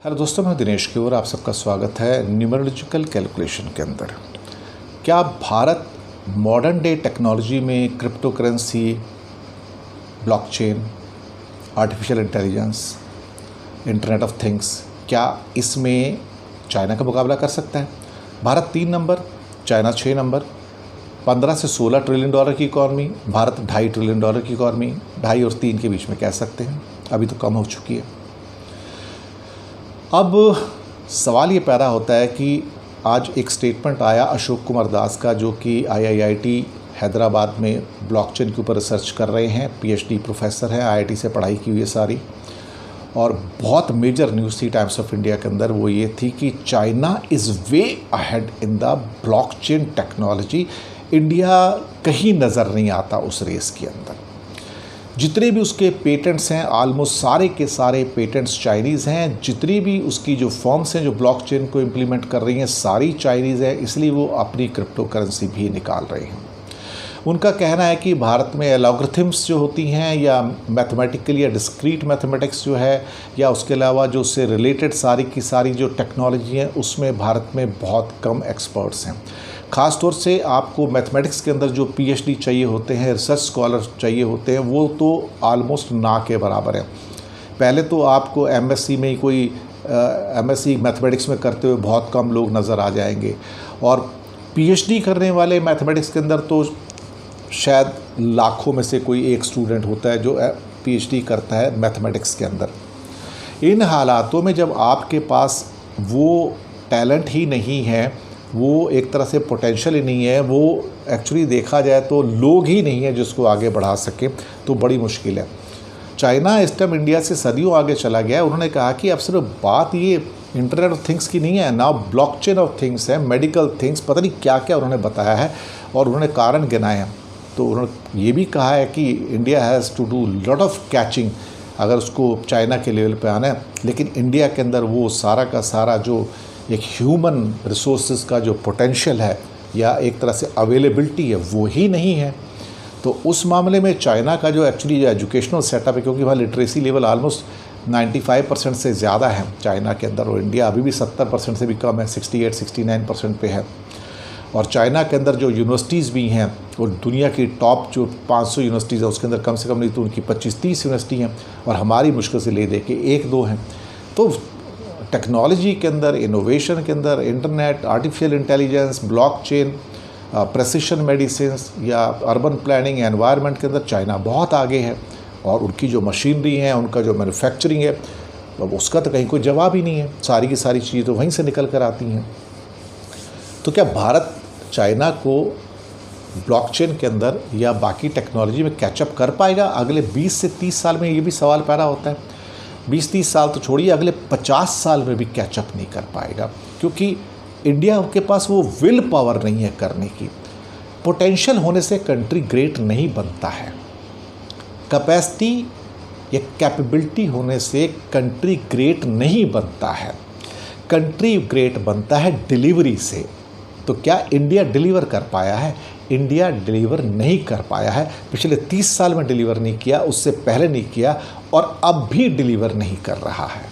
Hello दोस्तों, मैं दिनेश की ओर आप सबका स्वागत है न्यूमरोलॉजिकल कैलकुलेशन के अंदर। क्या भारत मॉडर्न डे टेक्नोलॉजी में crypto currency, blockchain, artificial intelligence, internet of things, क्या इसमें चाइना का मुकाबला कर सकता है? भारत 3 नंबर, चाइना 6 नंबर, 15 से 16 ट्रिलियन डॉलर की इकॉनमी, भारत 2.5 ट्रिलियन डॉलर की इकॉनमी, 2.5 और 3 के बीच में कह सकते हैं, अभी तो कम हो चुकी है। अब सवाल ये पैदा होता है कि आज एक स्टेटमेंट आया अशोक कुमार दास का, जो कि IIIT हैदराबाद में ब्लॉकचेन के ऊपर रिसर्च कर रहे हैं, PhD प्रोफेसर हैं, IIT से पढ़ाई की हुई है सारी। और बहुत मेजर न्यूज़ थी टाइम्स ऑफ इंडिया के अंदर, वो ये थी कि China is way ahead in the blockchain technology. India कहीं नज़र नहीं आता उस रेस के अंदर। जितने भी उसके पेटेंट्स हैं, ऑलमोस्ट सारे के सारे पेटेंट्स चाइनीज़ हैं। जितनी भी उसकी जो फॉर्म्स हैं जो ब्लॉकचेन को इम्प्लीमेंट कर रही हैं, सारी चाइनीज़ है, इसलिए वो अपनी क्रिप्टो करेंसी भी निकाल रहे हैं। उनका कहना है कि भारत में एल्गोरिथम्स जो होती हैं, या मैथमेटिकली या डिस्क्रीट मैथमेटिक्स जो है, या उसके अलावा जो उससे रिलेटेड सारी की सारी जो टेक्नोलॉजी है, उसमें भारत में बहुत कम एक्सपर्ट्स हैं। ख़ास तौर से आपको मैथमेटिक्स के अंदर जो PhD चाहिए होते हैं, रिसर्च स्कॉलर चाहिए होते हैं, वो तो आलमोस्ट ना के बराबर है। पहले तो आपको MSc में ही कोई MSc मैथमेटिक्स में करते हुए बहुत कम लोग नज़र आ जाएंगे, और PhD करने वाले मैथमेटिक्स के अंदर तो शायद लाखों में से कोई एक स्टूडेंट होता है जो PhD करता है मैथमेटिक्स के अंदर। इन हालातों में जब आपके पास वो टैलेंट ही नहीं है, वो एक तरह से पोटेंशियल ही नहीं है, वो एक्चुअली देखा जाए तो लोग ही नहीं है जिसको आगे बढ़ा सके, तो बड़ी मुश्किल है। चाइना इस टाइम इंडिया से सदियों आगे चला गया है। उन्होंने कहा कि अब सिर्फ बात ये इंटरनेट ऑफ थिंग्स की नहीं है, ना ब्लॉकचेन ऑफ थिंग्स है, मेडिकल थिंग्स, पता नहीं क्या क्या उन्होंने बताया है और उन्होंने कारण गिनाए हैं। तो उन्होंने ये भी कहा है कि India has to do lot of catching अगर उसको चाइना के लेवल पे आना है। लेकिन इंडिया के अंदर वो सारा का सारा जो एक ह्यूमन रिसोर्सेज का जो पोटेंशियल है, या एक तरह से अवेलेबिलिटी है, वो ही नहीं है। तो उस मामले में चाइना का जो एक्चुअली जो एजुकेशनल सेटअप है, क्योंकि वहाँ लिटरेसी लेवल ऑलमोस्ट 95% से ज़्यादा है चाइना के अंदर, और इंडिया अभी भी 70% से भी कम है, 68-69% पे है। और चाइना के अंदर जो यूनिवर्सिटीज़ भी हैं, और दुनिया की टॉप जो 500 यूनिवर्सिटीज़ हैं उसके अंदर कम से कम नहीं तो उनकी 25-30 यूनिवर्सिटी हैं, और हमारी मुश्किल से ले दे के 1-2 हैं। तो टेक्नोलॉजी के अंदर, इनोवेशन के अंदर, internet, artificial intelligence, blockchain, precision medicines या अर्बन प्लानिंग, एनवायरनमेंट के अंदर चाइना बहुत आगे है। और उनकी जो मशीनरी है, उनका जो मैन्युफैक्चरिंग है, अब उसका तो कहीं कोई जवाब ही नहीं है। सारी की सारी चीज़ें तो वहीं से निकल कर आती हैं। तो क्या भारत चाइना को ब्लॉकचेन के अंदर या बाकी टेक्नोलॉजी में कैचअप कर पाएगा अगले 20 से 30 साल में? ये भी सवाल पैदा होता है। 20-30 साल तो छोड़िए, अगले 50 साल में भी कैचअप नहीं कर पाएगा, क्योंकि इंडिया के पास वो विल पावर नहीं है करने की। पोटेंशियल होने से कंट्री ग्रेट नहीं बनता है, कैपेसिटी या कैपेबिलिटी होने से कंट्री ग्रेट नहीं बनता है। कंट्री ग्रेट बनता है डिलीवरी से। तो क्या इंडिया डिलीवर कर पाया है? इंडिया डिलीवर नहीं कर पाया है। पिछले 30 साल में डिलीवर नहीं किया, उससे पहले नहीं किया, और अब भी डिलीवर नहीं कर रहा है।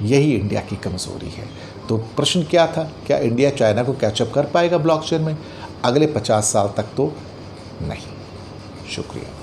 यही इंडिया की कमज़ोरी है। तो प्रश्न क्या था, क्या इंडिया चाइना को कैचअप कर पाएगा ब्लॉकचेन में? अगले 50 साल तक तो नहीं। शुक्रिया।